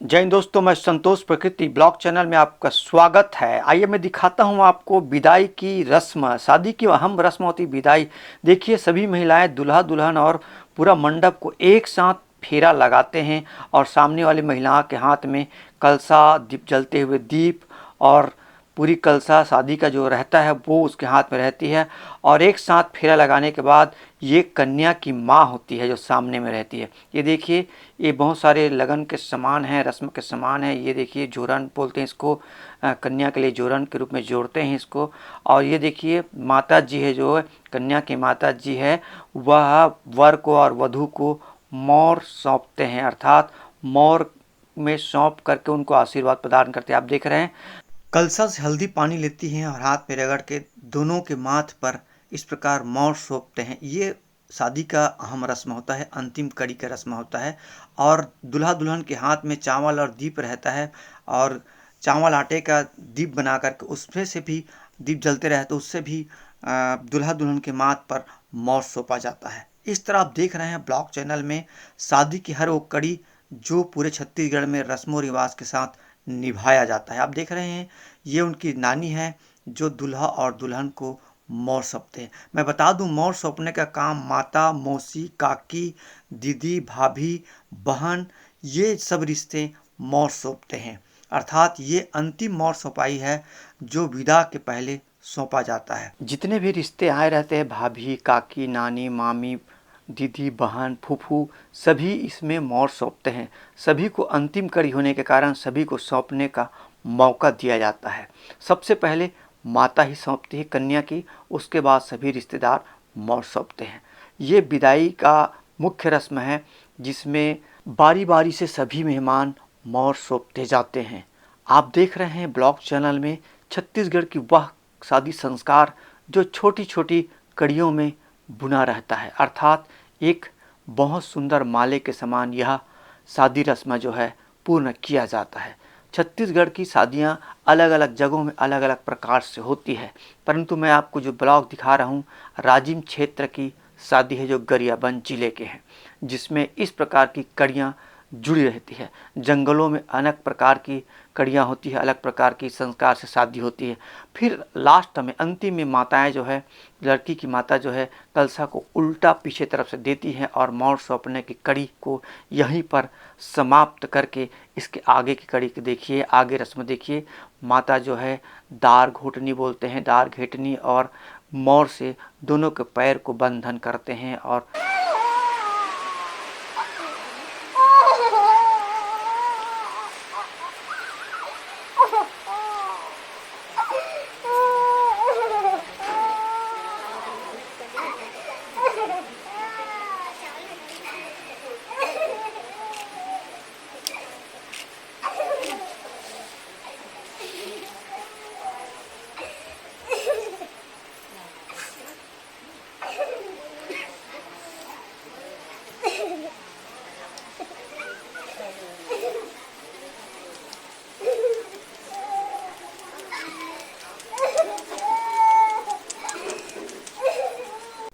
जय हिंद दोस्तों, मैं संतोष प्रकृति ब्लॉग चैनल में आपका स्वागत है। आइए मैं दिखाता हूं आपको विदाई की रस्म। शादी की अहम रस्म होती विदाई। देखिए, सभी महिलाएं दूल्हा दुल्हन और पूरा मंडप को एक साथ फेरा लगाते हैं और सामने वाली महिला के हाथ में कलसा, दीप जलते हुए दीप और पूरी कलसा शादी का जो रहता है वो उसके हाथ में रहती है। और एक साथ फेरा लगाने के बाद ये कन्या की माँ होती है जो सामने में रहती है। ये देखिए, ये बहुत सारे लगन के समान है, रस्म के समान है। ये देखिए, जोरन बोलते हैं इसको, कन्या के लिए जोरन के रूप में जोड़ते हैं इसको। और ये देखिए, माता जी है, जो कन्या की माता जी है, वह वर को और वधू को मोर सौंपते हैं, अर्थात मोर में सौंप करके उनको आशीर्वाद प्रदान करते हैं। आप देख रहे हैं, कलसा से हल्दी पानी लेती हैं और हाथ में रगड़ के दोनों के माथ पर इस प्रकार मोर सौंपते हैं। ये शादी का अहम रस्म होता है, अंतिम कड़ी का रस्म होता है। और दूल्हा दुल्हन के हाथ में चावल और दीप रहता है और चावल आटे का दीप बना करके उसमें से भी दीप जलते रहे तो उससे भी दूल्हा दुल्हन के माथ पर मोर सौंपा जाता है। इस तरह आप देख रहे हैं ब्लॉग चैनल में शादी की हर वो कड़ी जो पूरे छत्तीसगढ़ में रस्मों रिवाज के साथ निभाया जाता है। आप देख रहे हैं, ये उनकी नानी है जो दूल्हा और दुल्हन को मोर सौंपते हैं। मैं बता दूं, मोर सौंपने का काम माता, मौसी, काकी, दीदी, भाभी, बहन, ये सब रिश्ते मोर सौंपते हैं। अर्थात ये अंतिम मोर सौंपाई है जो विदा के पहले सौंपा जाता है। जितने भी रिश्ते आए रहते हैं, भाभी, काकी, नानी, मामी, दीदी, बहन, फूफू, सभी इसमें मोर सौंपते हैं। सभी को अंतिम कड़ी होने के कारण सभी को सौंपने का मौका दिया जाता है। सबसे पहले माता ही सौंपती है कन्या की, उसके बाद सभी रिश्तेदार मोर सौंपते हैं। ये विदाई का मुख्य रस्म है जिसमें बारी बारी से सभी मेहमान मोर सौंपते जाते हैं। आप देख रहे हैं ब्लॉग चैनल में छत्तीसगढ़ की वह शादी संस्कार जो छोटी छोटी कड़ियों में बुना रहता है, अर्थात एक बहुत सुंदर माले के समान यह शादी रस्म जो है पूर्ण किया जाता है। छत्तीसगढ़ की शादियाँ अलग अलग जगहों में अलग अलग प्रकार से होती है, परंतु मैं आपको जो ब्लॉग दिखा रहा हूँ राजिम क्षेत्र की शादी है जो गरियाबंद जिले के हैं, जिसमें इस प्रकार की कड़ियाँ जुड़ी रहती है। जंगलों में अनेक प्रकार की कड़ियाँ होती है, अलग प्रकार की संस्कार से शादी होती है। फिर लास्ट में अंतिम में माताएं जो है, लड़की की माता जो है, कलसा को उल्टा पीछे तरफ से देती हैं और मोर सौंपने की कड़ी को यहीं पर समाप्त करके इसके आगे की कड़ी को देखिए, आगे रस्म देखिए। माता जो है दार घोटनी बोलते हैं, दार घेटनी और मोर से दोनों के पैर को बंधन करते हैं और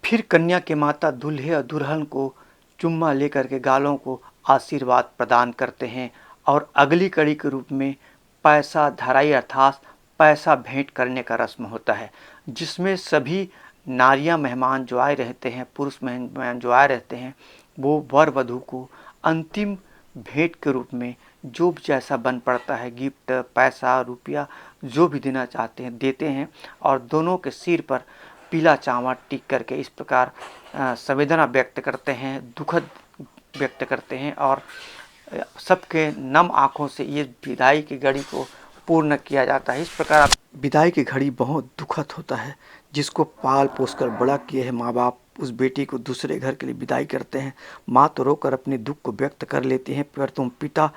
फिर कन्या के माता दूल्हे और दुल्हन को चुम्मा लेकर के गालों को आशीर्वाद प्रदान करते हैं और अगली कड़ी के रूप में पैसा धराई अर्थात पैसा भेंट करने का रस्म होता है, जिसमें सभी नारियां मेहमान जो आए रहते हैं, पुरुष मेहमान जो आए रहते हैं, वो वर वधू को अंतिम भेंट के रूप में जो जैसा बन पड़ता है, गिफ्ट, पैसा, रुपया, जो भी देना चाहते हैं देते हैं और दोनों के सिर पर पीला चावल टिक करके इस प्रकार संवेदना व्यक्त करते हैं, दुखद व्यक्त करते हैं और सबके नम आँखों से ये विदाई की घड़ी को पूर्ण किया जाता है। इस प्रकार विदाई की घड़ी बहुत दुखद होता है। जिसको पाल पोस कर बड़ा किए हैं माँ बाप, उस बेटी को दूसरे घर के लिए विदाई करते हैं। माँ तो रोकर अपने दुख को व्यक्त कर लेती हैं, पर तुम पिता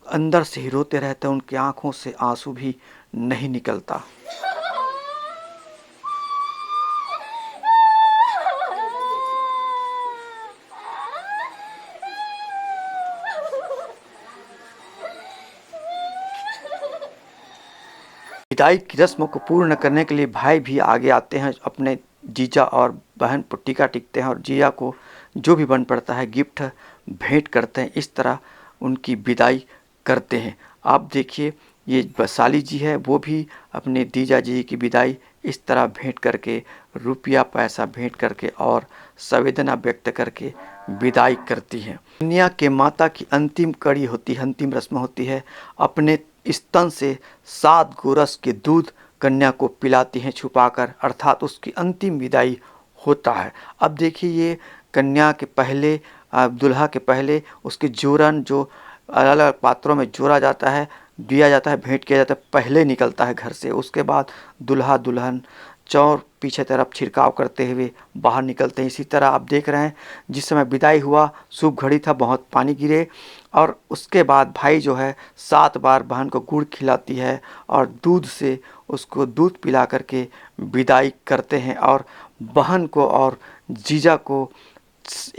अंदर से ही रोते रहते हैं, उनकी आँखों से आंसू भी नहीं निकलता। विदाई की रस्म को पूर्ण करने के लिए भाई भी आगे आते हैं, अपने जीजा और बहन पर टीका टिकते हैं और जीजा को जो भी बन पड़ता है गिफ्ट भेंट करते हैं। इस तरह उनकी विदाई करते हैं। आप देखिए ये वैशाली जी है, वो भी अपने जीजा जी की विदाई इस तरह भेंट करके, रुपया पैसा भेंट करके और संवेदना व्यक्त करके विदाई करती हैं। कन्या के माता की अंतिम कड़ी होती है, अंतिम रस्म होती है, अपने स्तन से 7 गोरस के दूध कन्या को पिलाती हैं छुपाकर, अर्थात उसकी अंतिम विदाई होता है। अब देखिए ये कन्या के पहले, दुल्हा के पहले उसके जोरन जो अलग अलग पात्रों में जोड़ा जाता है, दिया जाता है, भेंट किया जाता है, पहले निकलता है घर से। उसके बाद दूल्हा दुल्हन चौर पीछे तरफ छिड़काव करते हुए बाहर निकलते हैं। इसी तरह आप देख रहे हैं जिस समय विदाई हुआ शुभ घड़ी था, बहुत पानी गिरे, और उसके बाद भाई जो है 7 बार बहन को गुड़ खिलाती है और दूध से उसको दूध पिला करके विदाई करते हैं, और बहन को और जीजा को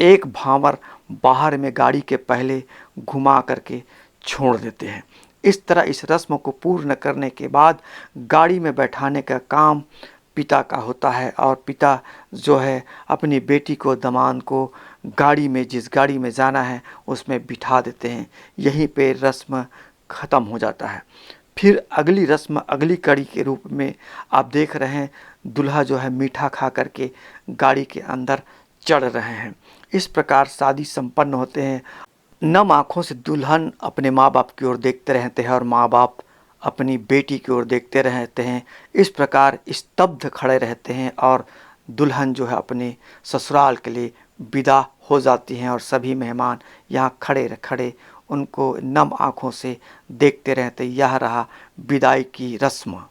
एक भांवर बाहर में गाड़ी के पहले घुमा करके छोड़ देते हैं। इस तरह इस रस्म को पूर्ण करने के बाद गाड़ी में बैठाने का काम पिता का होता है, और पिता जो है अपनी बेटी को, दामाद को गाड़ी में, जिस गाड़ी में जाना है उसमें बिठा देते हैं। यहीं पे रस्म ख़त्म हो जाता है। फिर अगली रस्म, अगली कड़ी के रूप में आप देख रहे हैं दूल्हा जो है मीठा खा करके गाड़ी के अंदर चढ़ रहे हैं। इस प्रकार शादी संपन्न होते हैं। नम आँखों से दुल्हन अपने माँ बाप की ओर देखते रहते हैं और माँ बाप अपनी बेटी की ओर देखते रहते हैं। इस प्रकार स्तब्ध खड़े रहते हैं और दुल्हन जो है अपने ससुराल के लिए विदा हो जाती हैं, और सभी मेहमान यहाँ खड़े खड़े उनको नम आँखों से देखते रहते। यह रहा विदाई की रस्म।